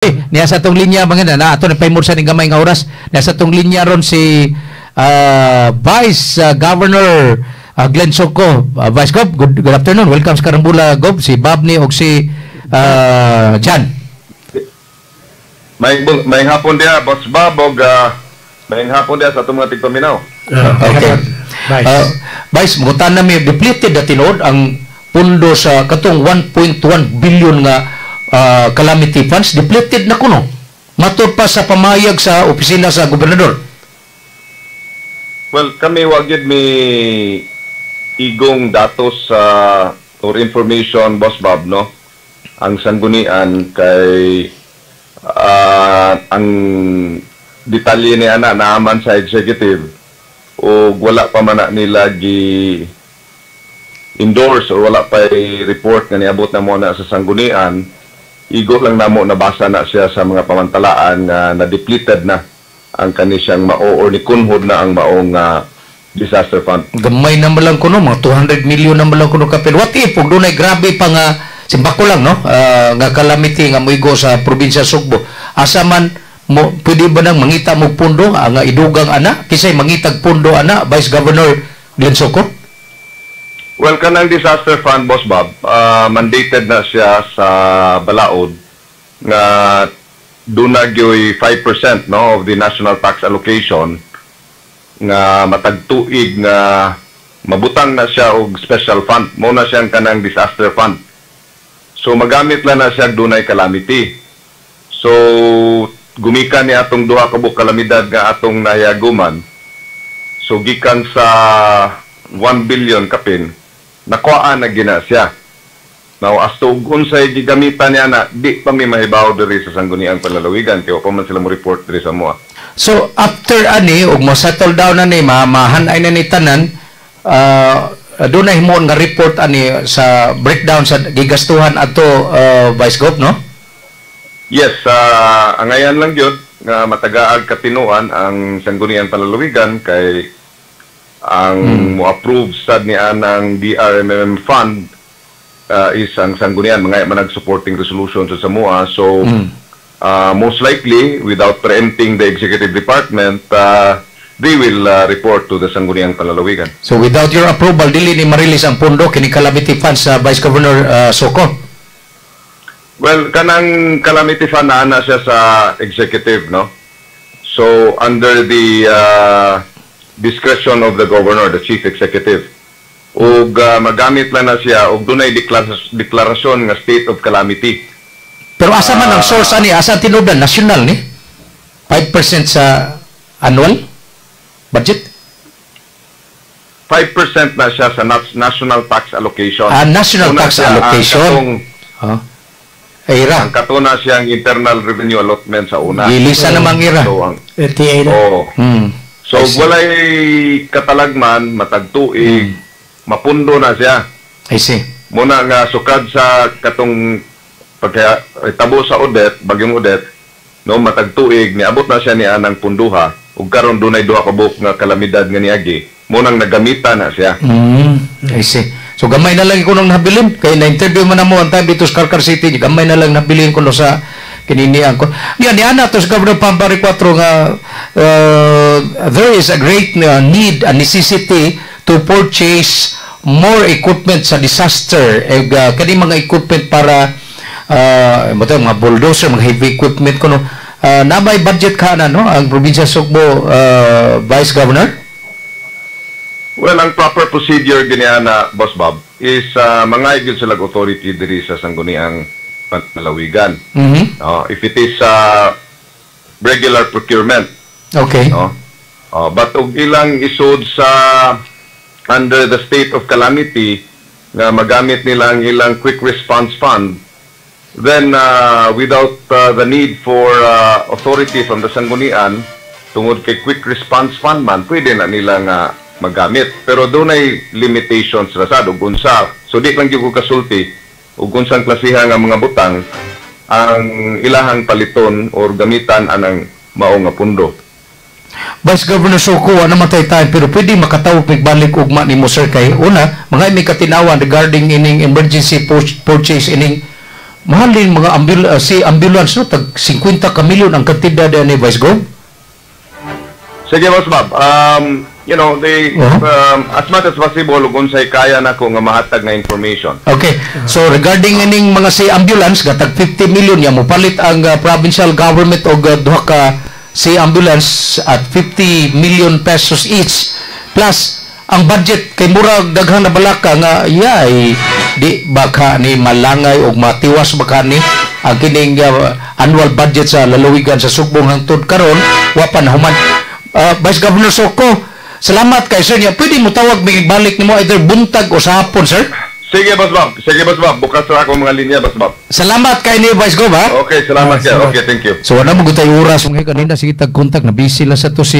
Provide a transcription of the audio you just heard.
Niya sa tong linya mga na ato na paymursa ning gamay nga oras. Niya sa tong linya ron si Vice Governor Glenn Soko. Vice Gov, good afternoon. Welcome sa Karambula Gov, si Babni og si Jan. May hapon dia Boss Bob og may hapon dia sa atong mga tigpaminaw. Okay. Vice, mutan na may depleted na tinod ang pundo sa katong 1.1 billion nga calamity funds depleted na kuno matud pa sa pamayag sa opisina sa gobernador. Well, kami wagid mi igong datos or information, Boss Bob, no? Ang sanggunian kay ang detalye ni ana naaman sa executive o wala pa man nila gi endorse or wala pa report nga niabot na mo na sa sanggunian. Igo lang namo nabasa na siya sa mga pamantalaan na depleted na ang kanisiyang mao or ni kunhod na ang maong disaster fund. Gamay na lang kuno mga 200 million na lang kuno kapil. What if ug dunay grabe pa nga simbako lang no nga calamity nga moigo sa probinsya Sugbo. Asa man mo pwede ba nang mangita mo pundo nga idugang ana kisay mangitag pundo ana Vice Governor Glenn Soko? Well, kanang disaster fund, Boss Bob, mandated na siya sa balaod nga dunagyoy 5% no of the national tax allocation nga matagtuig nga mabutang na siya og special fund. Mo na siyang kanang disaster fund. So magamit lang na siya dunay calamity. So gumikan ni atong duha ka kalamidad nga atong nahiaguman. So gikan sa 1 billion kapin nakuhaan na gina siya. Now, as to unsay gigamitan niya na, di pa may mahibaw diri sa sangguniang panlalawigan, kaya pa man sila mo report diri sa mua. So, after ani, ug mo settle down na ni, mahanay na ni tanan, doon na himoon nga report ani sa breakdown sa gigastuhan ato Vice Gov, no? Yes, angayan lang yun, nga matagaag katinuan ang sangguniang panlalawigan kay ang mo-approve sad ni anang DRMM fund is ang sanggunian mga manag-supporting resolution sa Samoa. So, most likely, without preempting the executive department, they will report to the sangguniang panlalawigan. So, without your approval, dili ni marilis ang pondo kini calamity funds sa Vice Governor Soko? Well, kanang calamity fund na siya sa executive, no? So, under the discretion of the governor, the chief executive. Ug magamit lang na siya ug dunay deklarasyon nga state of calamity. Pero asa man ang source ani? Asa tinubdan? National ni? 5% sa annual budget? 5% na siya sa national tax allocation. National tax allocation. Ira. Ang katuna siyang internal revenue allotment sa una. Gilisa namang ira. So, ang RTA na. So, walay katalagman, matagtuig, mapundo na siya. I see. Muna nga sukad sa katong pagkatabo sa Odette, Bagyong Odette, no, matagtuig, niabot na siya ni anang punduha, ug karon dunay duha ka buok nga kalamidad nga niagi, munang nagamita na siya. I see. So, gamay na lang ko nung nabilin. Kaya na-interview mo na mo ang time dito sa Carcar City, gamay na lang nabilin ko no sa kininian ko. Yan, yan na to sa Governor Pambari 4 nga there is a great need, a necessity to purchase more equipment sa disaster. Kani mga equipment para mga bulldozer, mga heavy equipment ko no. Nabay budget ka na no ang probinsya Sugbo Vice Governor? Well, ang proper procedure giniana, Boss Bob, is mga igil sila authority diri sa sangguniang panlalawigan. If it is regular procurement. Okay. But og ilang isod sa under the state of calamity na magamit nila ang ilang quick response fund, then without the need for authority from the sanggunian tungod kay quick response fund man, pwede na nila nga magamit. Pero doon ay limitations rasad ug unsa. So di lang gyud ko kasulti ug unsang klasihan nga mga butang ang ilahang paliton or gamitan anang mao nga pundo. Vice Governor Soko, ano matay tayo, pero pwede makatawag magbalik ugma ni mo sir kay una, mga may katinawan regarding ining emergency purchase ining mahalin mga si ambulance no tag 50 ka milyon ang kantidad ni Vice Gov. Sige, Boss Bob. You know, as much as possible, kung sa'y kaya na ko nga mahatag na information. Okay. So regarding ining mga si ambulance gatag 50 million ya mo palit ang provincial government og duha ka si ambulance at 50 million pesos each plus ang budget kay murag daghang na balaka nga yay di baka ni malangay og matiwas baka ni ang kining annual budget sa lalawigan sa Sugbong hangtod karon wa pa nahuman. Vice Governor Soko, salamat kay sir niya. Pwede mo tawag balik nimo either buntag o sa hapon, sir? Sige, Boss Bob. Sige, Boss Bob. Bukas na ako mga linya, Boss Bob. Salamat kay ni Vice Gov, ha? Okay, salamat kayo. Okay, thank you. So, wala mo gutay oras. Mga kanina, sige tag-contact na busy lang sa to si